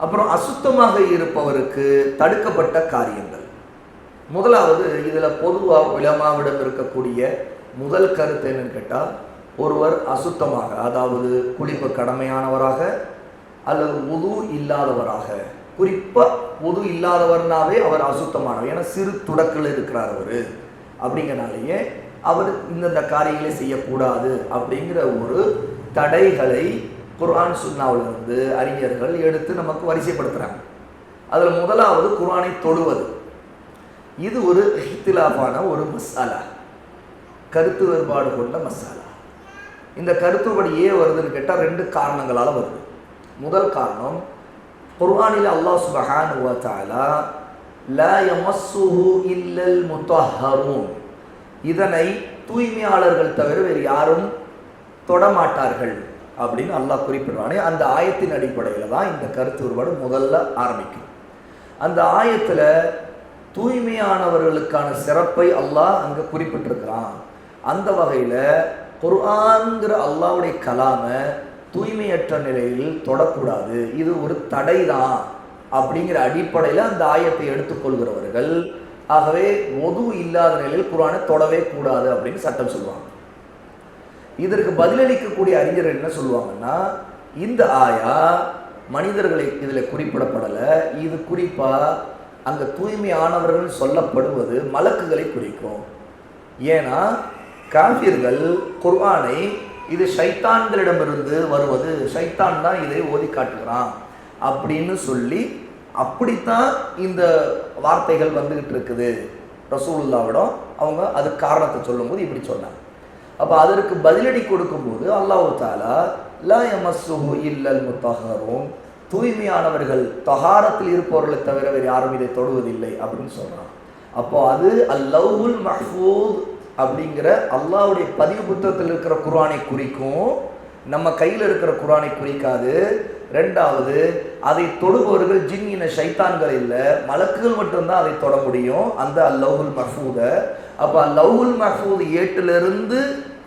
அப்புறம் அசுத்தமாக இருப்பவருக்கு தடுக்கப்பட்ட காரியங்கள். முதலாவது இதில் பொதுவாக உலமாவிடம் இருக்கக்கூடிய முதல் கருத்து என்னன்னு கேட்டால், ஒருவர் அசுத்தமாக, அதாவது குளிப்பு கடமையானவராக அல்லது உது இல்லாதவராக, குறிப்பாக உது இல்லாதவர்னாவே அவர் அசுத்தமானவர். ஏன்னா சிறு துடக்கில் இருக்கிறார் அவர், அப்படிங்கிறனாலேயே அவர் இந்தந்த காரியங்களை செய்யக்கூடாது அப்படிங்கிற ஒரு தடைகளை குர்ஆன் சுன்னாவிலிருந்து அறிஞர்கள் எடுத்து நமக்கு வரிசைப்படுத்துகிறாங்க. அதில் முதலாவது குர்ஆனை தொடுவது. இது ஒரு இஹ்திலாஃபான ஒரு மசாலா, கருத்து வேறுபாடு கொண்ட மசாலா. இந்த கருத்து வேறுபாடு ஏன் வருதுன்னு கேட்டால் 2 காரணங்களால் வருது. முதல் காரணம், குர்ஆனில் அல்லாஹ் சுப்ஹானஹு வ தஆலா லா யமஸ்ஸுஹு இல்லல் முத்தஹ்ஹரூன், இதனை தூய்மையாளர்கள் தவிர வேறு யாரும் தொடமாட்டார்கள் அப்படின்னு அல்லாஹ் குறிப்பிடுறானே, அந்த ஆயத்தின் அடிப்படையில் தான் இந்த கருத்து வேறுபாடு முதல்ல ஆரம்பிக்கும். அந்த ஆயத்தில் தூய்மையானவர்களுக்கான சிறப்பை அல்லாஹ் அங்கே குறிப்பிட்டிருக்கிறான். அந்த வகையில் குர்ஆன்கிற அல்லாஹ்வுடைய கலாமை தூய்மையற்ற நிலையில் தொடக்கூடாது, இது ஒரு தடை தான் அப்படிங்கிற அடிப்படையில் அந்த ஆயத்தை எடுத்துக்கொள்கிறவர்கள், ஆகவே ஒது இல்லாத நிலையில் குர்ஆனை தொடவே கூடாது அப்படின்னு சட்டம் சொல்லுவாங்க. இதற்கு பதிலளிக்கக்கூடிய அறிஞர்கள் என்ன சொல்லுவாங்கன்னா, இந்த ஆயா மனிதர்களை இதில் குறிப்பிடப்படலை, இது குறிப்பாக அங்கே தூய்மையானவர்கள் சொல்லப்படுவது மலக்குகளை குறிக்கும். ஏன்னா காஃபிர்கள் குர்ஆனை இது ஷைத்தான்களிடமிருந்து வருவது, ஷைத்தான் தான் இதை ஓதி காட்டுகிறான் அப்படின்னு சொல்லி அப்படித்தான் இந்த வார்த்தைகள் வந்துகிட்டு இருக்குது ரசூலுல்லாவிடம். அவங்க அதுக்கு காரணத்தை சொல்லும்போது இப்படி சொன்னாங்க. அப்போ அதற்கு பதிலடி கொடுக்கும்போது அல்லாஹ் தஆலா லா யமஸ்ஸுஹு இல்லல் முத்தஹ்ஹரூன், தூய்மையானவர்கள் தஹாரத்தில் இருப்பவர்களை தவிர வேறு யாரும் இதை தொடுவதில்லை அப்படின்னு சொல்கிறான். அப்போ அது அல்-லவ்ஹுல் மஹ்ஃபூஸ் அப்படிங்கிற அல்லாஹ்வுடைய பதிவு புத்தகத்தில் இருக்கிற குர்ஆனை குறிக்கும், நம்ம கையில் இருக்கிற குர்ஆனை குறிக்காது. ரெண்டாவது, அதை தொடுபவர்கள் ஜின் இன ஷைத்தான்கள் இல்லை, மலக்குகள் மட்டும்தான் அதை தொட முடியும், அந்த அல்-லவ்ஹுல் மஹ்ஃபூஸ. அப்போ அல்-லவ்ஹுல் மஹ்ஃபூஸ் ஏட்டிலிருந்து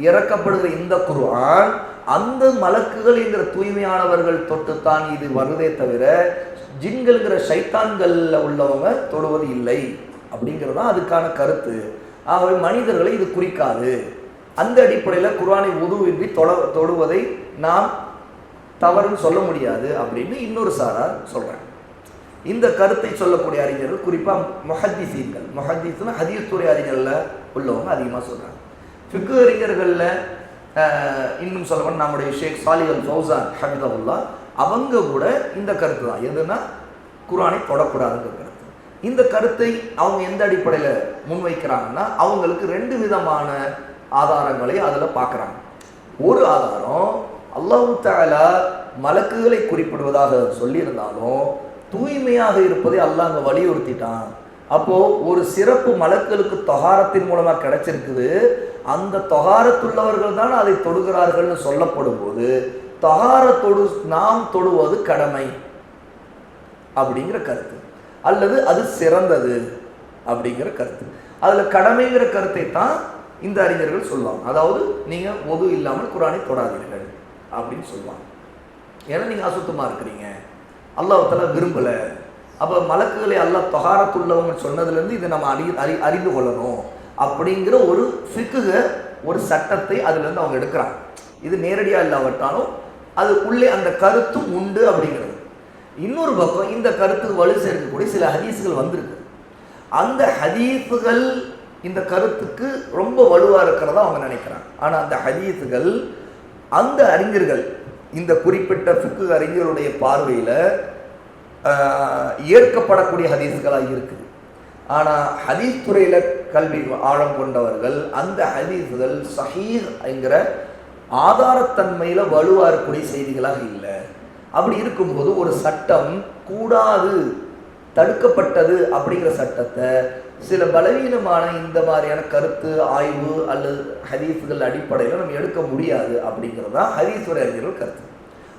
இறக்கப்படுகிற இந்த குர்ஆன் அந்த மலக்குகள் என்கிற தூய்மையானவர்கள் தொட்டுத்தான் இது வருதே தவிர ஜின்கள்ங்கிற ஷைத்தான்களில் உள்ளவங்க தொடுவது இல்லை அப்படிங்கிறது தான் அதுக்கான கருத்து. ஆகவே மனிதர்களை இது குறிக்காது. அந்த அடிப்படையில் குர்ஆனை உதுவின்றி தொடுவதை நாம் தவறுன்னு சொல்ல முடியாது அப்படின்னு இன்னொரு சாரார் சொல்கிறாங்க. இந்த கருத்தை சொல்லக்கூடிய அறிஞர்கள் குறிப்பாக முஹத்திஸீன்கள், முஹத்திஸ்னா ஹதீஸ் துறை அறிஞர்களில் உள்ளவங்க அதிகமாக சொல்கிறாங்க. ஃபிக்ஹ் அறிஞர்களில் இன்னும் சொல்லப்போனால் நம்முடைய ஷேக் சாலிஹ் அல் ஃபௌசான் ஹஃபிதஹுல்லாஹ் அவங்க கூட இந்த கருத்து தான், எதுனா குர்ஆனை தொடக்கூடாதுங்கிற கருத்து. இந்த கருத்தை அவங்க எந்த அடிப்படையில் முன்வைக்கிறாங்கன்னா, அவங்களுக்கு 2 விதமான ஆதாரங்களை அதில் பார்க்குறாங்க. ஒரு ஆதாரம், அல்லாஹ் தஆலா மலக்குகளை குறிப்பிடுவதாக சொல்லியிருந்தாலும் தூய்மையாக இருப்பதை அல்லாஹ் அங்கே வலியுறுத்திட்டான். அப்போது ஒரு சிறப்பு மலக்குகளுக்கு தொஹாரத்தின் மூலமாக கிடைச்சிருக்குது, அந்த தொஹாரத்துள்ளவர்கள் தான் அதை தொடுகிறார்கள்னு சொல்லப்படும் போது தொஹாரத்தோடு நாம் தொடுவது கடமை அப்படிங்கிற கருத்து, அல்லது அது சிறந்தது அப்படிங்கிற கருத்து. அதில் கடமைங்கிற கருத்தை தான் இந்த அறிஞர்கள் சொல்லுவாங்க. அதாவது நீங்கள் ஒது இல்லாமல் குர்ஆனை தொடாதீர்கள் அப்படின்னு சொல்லுவாங்க. ஏன்னா நீங்கள் அசுத்தமாக இருக்கிறீங்க, அல்லாஹ் தஆலா விரும்பலை. அப்போ மலக்குகளை அல்லாஹ் தொஹாரத்துள்ளவங்க சொன்னதுலேருந்து இதை நம்ம அறிந்து கொள்ளணும் அப்படிங்கிற ஒரு ஃபிக்ஹ, ஒரு சட்டத்தை அதுலேருந்து அவங்க எடுக்கிறாங்க. இது நேரடியாக இல்லாவிட்டாலும் அது உள்ளே அந்த கருத்தும் உண்டு அப்படிங்கிறது. இன்னொரு பக்கம் இந்த கருத்துக்கு வலு சேர்க்கக்கூடிய சில ஹதீஸ்கள் வந்திருக்கு. அந்த ஹதீஸுகள் இந்த கருத்துக்கு ரொம்ப வலுவாக இருக்கிறதா அவங்க நினைக்கிறாங்க. ஆனால் அந்த ஹதீஸுகள் அந்த அறிஞர்கள், இந்த குறிப்பிட்ட ஃபிக்ஹ் அறிஞர்களுடைய பார்வையில் ஏற்கப்படக்கூடிய ஹதீஸ்களாக இருக்குது. ஆனால் ஹதீஸ் துறையில் கல்வி ஆழம் கொண்டவர்கள் அந்த ஹதீஸ்கள் சஹீஹ் என்கிற ஆதாரத்தன்மையில் வலுவாக இருக்கக்கூடிய செய்திகளாக இல்லை. அப்படி இருக்கும்போது ஒரு சட்டம் கூடாது, தடுக்கப்பட்டது அப்படிங்கிற சட்டத்தை சில பலவீனமான இந்த மாதிரியான கருத்து ஆய்வு அல்லது ஹதீஸ்கள் அடிப்படையில் நம்ம எடுக்க முடியாது அப்படிங்கிறது தான் ஹதீஸ் துறை அறிஞர்கள் கருத்து.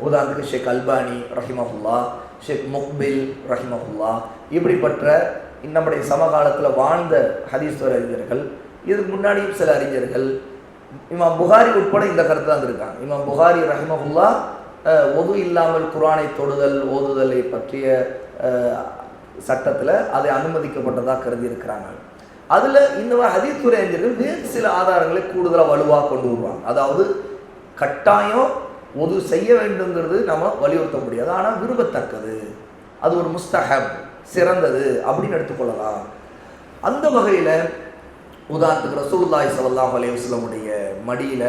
உதாரணத்துக்கு ஷேக் அல்பானி ரஹிமஹுல்லா, ஷேக் முக்பில் ரஹிமஹுல்லா, இப்படிப்பட்ட நம்முடைய சமகாலத்தில் வாழ்ந்த ஹதீஸ் துறை அறிஞர்கள், இதுக்கு முன்னாடியும் சில அறிஞர்கள், இமாம் புகாரி உட்பட இந்த கருத்து தான் இருக்காங்க. இமாம் புகாரி ரஹிமஹுல்லா ஒது இல்லாமல் குர்ஆனை தொடுதல் ஓதுதலை பற்றி பற்றிய சட்டத்தில் அதை அனுமதிக்கப்பட்டதாக கருதி இருக்கிறாங்க. அதில் இந்த ஹதீஸ் துறை அறிஞர்கள் வேறு சில ஆதாரங்களை கூடுதலாக வலுவாக கொண்டு வருவாங்க. அதாவது கட்டாயம் ஒது செய்ய வேண்டுங்கிறது நம்ம வலியுறுத்த முடியாது, ஆனால் விரும்பத்தக்கது, அது ஒரு முஸ்தஹப், சிறந்தது அப்படின்னு எடுத்துக்கொள்ளலாம். அந்த வகையில் உதாரணத்துக்கு ரசூலுல்லாஹி ஸல்லல்லாஹு அலைஹி வஸல்லமுடைய மடியில்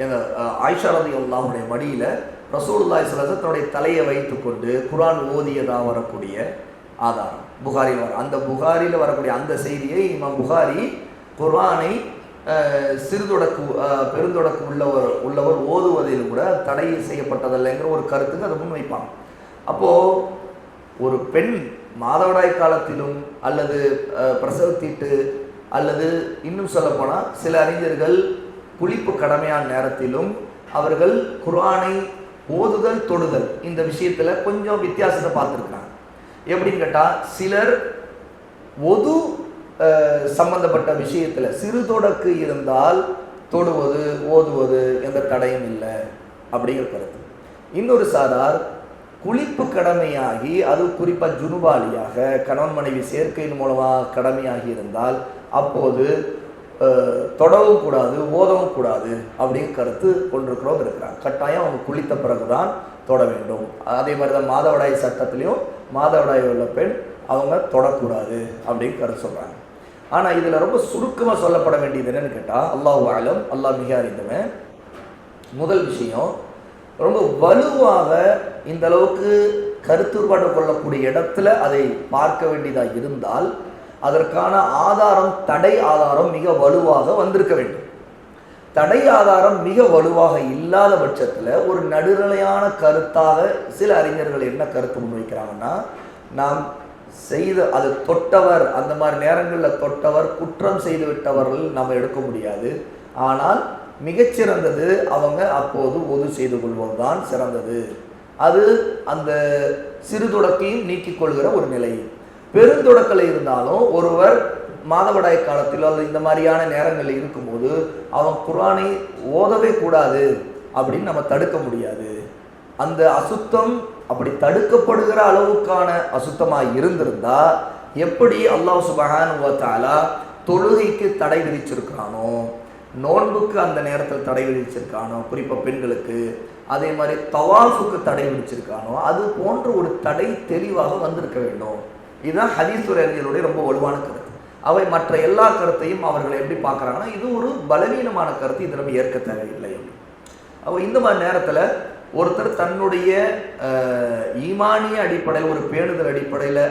எங்கள் ஆயிஷா ரலியல்லாஹு அன்ஹா மடியில் ரசூலுல்லாஹி ஸல்லல்லாஹு அலைஹி வஸல்லம் தன்னுடைய தலையை வைத்துக்கொண்டு குர்ஆன் ஓதியதாக வரக்கூடிய ஆதாரம் புகாரியில் வர, அந்த புகாரியில் வரக்கூடிய அந்த செய்தியை இமாம் புகாரி குர்ஆனை சிறுதொடக்கு பெருந்தொடக்கு உள்ளவர் ஓதுவதில் கூட தடை செய்யப்பட்டதில்லைங்கிற ஒரு கருத்துக்கு அதை முன்வைப்பாங்க. அப்போது ஒரு பெண் மாதவிடாய் காலத்திலும் அல்லது பிரசவத்தீட்டு அல்லது இன்னும் சொல்லப்போனால் சில அறிஞர்கள் குளிப்பு கடமையான நேரத்திலும் அவர்கள் குர்ஆனை ஓதுதல் தொடுதல் இந்த விஷயத்தில் கொஞ்சம் வித்தியாசத்தை பார்த்துருக்குறாங்க. எப்படின்னு கேட்டால், சிலர் ஒது சம்பந்தப்பட்ட விஷயத்தில் சிறு தொடக்கு இருந்தால் தொடுவது ஓதுவது எந்த தடையும் இல்லை அப்படிங்கிற கருத்து. இன்னொரு சாரார் குளிப்பு கடமையாகி, அது குறிப்பாக ஜுனுபாலியாக கணவன் மனைவி சேர்க்கையின் மூலமாக கடமையாகி இருந்தால் அப்போது தொடவும் கூடாது ஓதவும் கூடாது அப்படிங்கிற கருத்து கொண்டிருக்கிறவங்க இருக்கிறாங்க. கட்டாயம் அவங்க குளித்த பிறகுதான் தொட வேண்டும். அதே மாதிரி தான் மாதவிடாய் சட்டத்திலையும் மாதவிடாய் உள்ள பெண் அவங்க தொடக்கூடாது அப்படின்னு கருத்து சொல்கிறாங்க. ஆனால் இதில் ரொம்ப சுருக்கமாக சொல்லப்பட வேண்டியது என்னன்னு கேட்டால், அல்லாஹு அலம், அல்லாஹ் மிக அறிந்தவன். முதல் விஷயம், ரொம்ப வலுவாக இந்த அளவுக்கு கருத்துப்பாடு கொள்ளக்கூடிய இடத்துல அதை பார்க்க வேண்டியதாக இருந்தால் அதற்கான ஆதாரம், தடை ஆதாரம் மிக வலுவாக வந்திருக்க வேண்டும். தடை ஆதாரம் மிக வலுவாக இல்லாத பட்சத்தில் ஒரு நடுநிலையான கருத்தாக சில அறிஞர்கள் என்ன கருத்து முன்வைக்கிறாங்கன்னா, நாம் செய்த அது தொட்டவர், அந்த மாதிரி நேரங்களில் தொட்டவர் குற்றம் செய்து விட்டவர்கள் நம்ம எடுக்க முடியாது. ஆனால் மிகச்சிறந்தது அவங்க அப்போது ஒது செய்து கொள்வதுதான் சிறந்தது. அது அந்த சிறு தொடக்கையும் நீக்கிக் கொள்கிற ஒரு நிலை. பெருந்தொடக்கல் இருந்தாலும் ஒருவர் மாதவிடாய் காலத்தில் அல்லது இந்த மாதிரியான நேரங்களில் இருக்கும்போது அவன் குர்ஆனை ஓதவே கூடாது அப்படின்னு நம்ம தடுக்க முடியாது. அந்த அசுத்தம் அப்படி தடுக்கப்படுகிற அளவுக்கான அசுத்தமாக இருந்திருந்தா எப்படி அல்லாஹ் சுப்ஹானஹு வ தஆலா தொழுகைக்கு தடை விதிச்சிருக்கானோ, நோன்புக்கு அந்த நேரத்தில் தடை விதிச்சிருக்கானோ, குறிப்பாக பெண்களுக்கு, அதே மாதிரி தவாஃபுக்கு தடை விதிச்சிருக்கானோ, அது போன்ற ஒரு தடை தெளிவாக வந்திருக்க வேண்டும். இதுதான் ஹதீஸ் அறிஞர்களுடைய ரொம்ப வலுவான கருத்து. அவை மற்ற எல்லா கருத்தையும் அவர்களை எப்படி பார்க்குறாங்கன்னா, இது ஒரு பலவீனமான கருத்து, இது நம்ம ஏற்க தேவையில்லை. அப்போ இந்த மாதிரி நேரத்தில் ஒருத்தர் தன்னுடைய ஈமானிய அடிப்படையில் ஒரு பேணுதல் அடிப்படையில்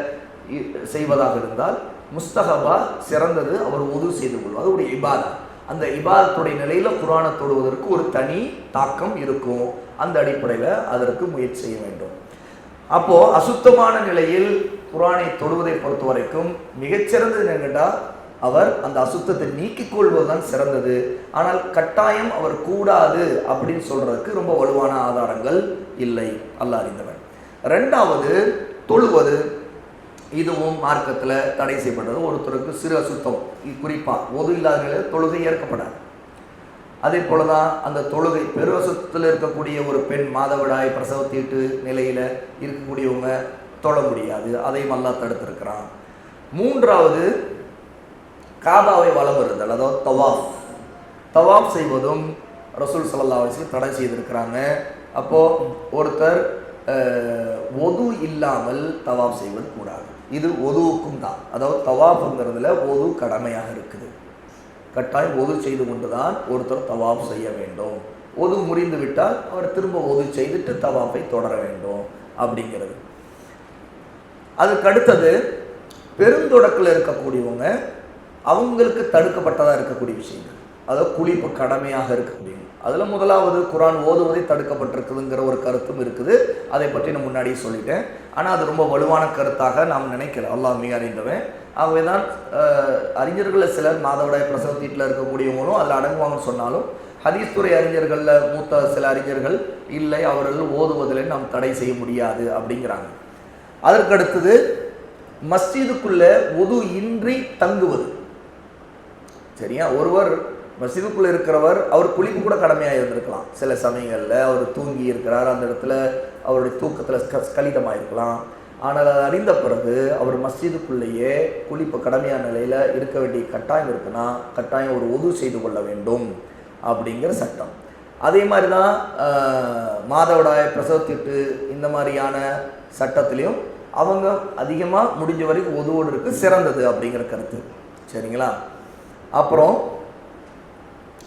செய்வதாக இருந்தால் முஸ்தஹபா சிறந்தது, அவர் உது செய்து கொள்வார். அது ஒரு இபாதா. அந்த இபாதத்துடைய நிலையில் குர்ஆனை தொடுவதற்கு ஒரு தனி தாக்கம் இருக்கும். அந்த அடிப்படையில் அதற்கு முயற்சி செய்ய வேண்டும். அப்போது அசுத்தமான நிலையில் குர்ஆனை தொடுவதை பொறுத்த வரைக்கும் மிகச்சிறந்தது என்னென்னா, அவர் அந்த அசுத்தத்தை நீக்கிக் கொள்வதுதான் சிறந்தது. ஆனால் கட்டாயம் அவர் கூடாது அப்படின்னு சொல்றதுக்கு ரொம்ப வலுவான ஆதாரங்கள் இல்லை, அல்லாஹ் அறிந்தவன். ரெண்டாவது, தொழுவது. இதுவும் மார்க்கத்தில் தடை செய்யப்பட்டது. ஒருத்தருக்கு சிறு அசுத்தம், குறிப்பாக ஒது இல்லாத நிலையில் தொழுகை ஏற்கப்படாது. அதே போல தான் அந்த தொழுகை பெரு அசுத்தத்தில் இருக்கக்கூடிய ஒரு பெண் மாதவிடாய் பிரசவத்தீட்டு நிலையில் இருக்கக்கூடியவங்க தொழ முடியாது. அதையும் அல்லாஹ் தடுத்திருக்கிறான். மூன்றாவது, காபாவை வலம் வருதல், அதாவது தவாஃப் செய்வதும் ரசூல் ஸல்லல்லாஹு அலைஹி வஸல்லம் தடை செய்திருக்கிறாங்க. அப்போது ஒருத்தர் ஒது இல்லாமல் தவாஃப் செய்வது கூடாது. இது ஒதுவுக்கும் தான், அதாவது தவாஃப்ங்கிறதுல ஒது கடமையாக இருக்குது. கட்டாயம் ஒது செய்து கொண்டு தான் ஒருத்தர் தவாஃப் செய்ய வேண்டும். ஒது முறிந்து விட்டால் அவர் திரும்ப ஒது செய்துட்டு தவாஃபை தொடர வேண்டும் அப்படிங்கிறது. அதுக்கு அடுத்தது, பெருந்தொடக்கில் இருக்கக்கூடியவங்க அவங்களுக்கு தடுக்கப்பட்டதாக இருக்கக்கூடிய விஷயங்கள், அதாவது குளிப்பு கடமையாக இருக்கக்கூடிய, அதில் முதலாவது குர்ஆன் ஓதுவதை தடுக்கப்பட்டிருக்குதுங்கிற ஒரு கருத்தும் இருக்குது. அதை பற்றி நான் முன்னாடியே சொல்லிட்டேன். ஆனால் அது ரொம்ப வலுவான கருத்தாக நாம் நினைக்கல, அல்லாஹ் மிக அறிந்தவன். ஆகவே தான் அறிஞர்களில் சிலர் மாதவிடாய் பிரசவத்தீட்டில் இருக்கக்கூடியவங்களும் அதில் அடங்குவாங்கன்னு சொன்னாலும் ஹதீஸ் துறை அறிஞர்களில் மூத்த சில அறிஞர்கள் இல்லை, அவர்கள் ஓதுவதில் நாம் தடை செய்ய முடியாது அப்படிங்கிறாங்க. அதற்கடுத்தது, மஸ்ஜிதுக்குள்ளே ஒது இன்றி தங்குவது. சரியா, ஒருவர் மஸ்ஜிதுக்குள்ளே இருக்கிறவர் அவர் குளிப்பு கூட கடமையாக இருந்திருக்கலாம். சில சமயங்களில் அவர் தூங்கி இருக்கிறார், அந்த இடத்துல அவருடைய தூக்கத்தில் ஸ்கலிதமாக இருக்கலாம். ஆனால் அதை அறிந்த பிறகு அவர் மஸ்ஜிதுக்குள்ளேயே குளிப்பு கடமையான நிலையில் இருக்க வேண்டிய கட்டாயம் இருக்குன்னா கட்டாயம் ஒரு உது செய்து கொள்ள வேண்டும் அப்படிங்கிற சட்டம். அதே மாதிரி தான் மாதவிடாய், பிரசவத்திட்டு இந்த மாதிரியான சட்டத்திலையும் அவங்க அதிகமாக முடிஞ்ச வரைக்கும் உதுவோடு இருக்குது சிறந்தது அப்படிங்கிற கருத்து. சரிங்களா? அப்புறம்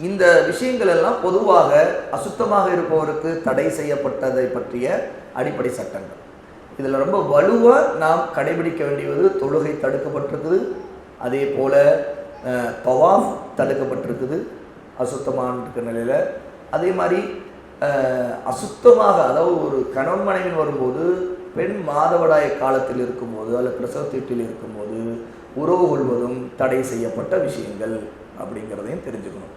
இந்த விஷயங்கள் எல்லாம் பொதுவாக அசுத்தமாக இருப்பவருக்கு தடை செய்யப்பட்டதை பற்றிய அடிப்படை சட்டங்கள். இதில் ரொம்ப வலுவாக நாம் கடைபிடிக்க வேண்டியது தொழுகை தடுக்கப்பட்டிருக்குது, அதே போல் தவாஃப் தடுக்கப்பட்டிருக்குது அசுத்தமான இருக்கிற நிலையில். அதே மாதிரி அசுத்தமாக, அதாவது ஒரு கணவன் மனைவி வரும்போது பெண் மாதவிடாய் காலத்தில் இருக்கும்போது அல்லது பிரசவத்தீட்டில் இருக்கும்போது உறவு கொள்வதும் தடை செய்யப்பட்ட விஷயங்கள் அப்படிங்கிறதையும் தெரிஞ்சுக்கணும்.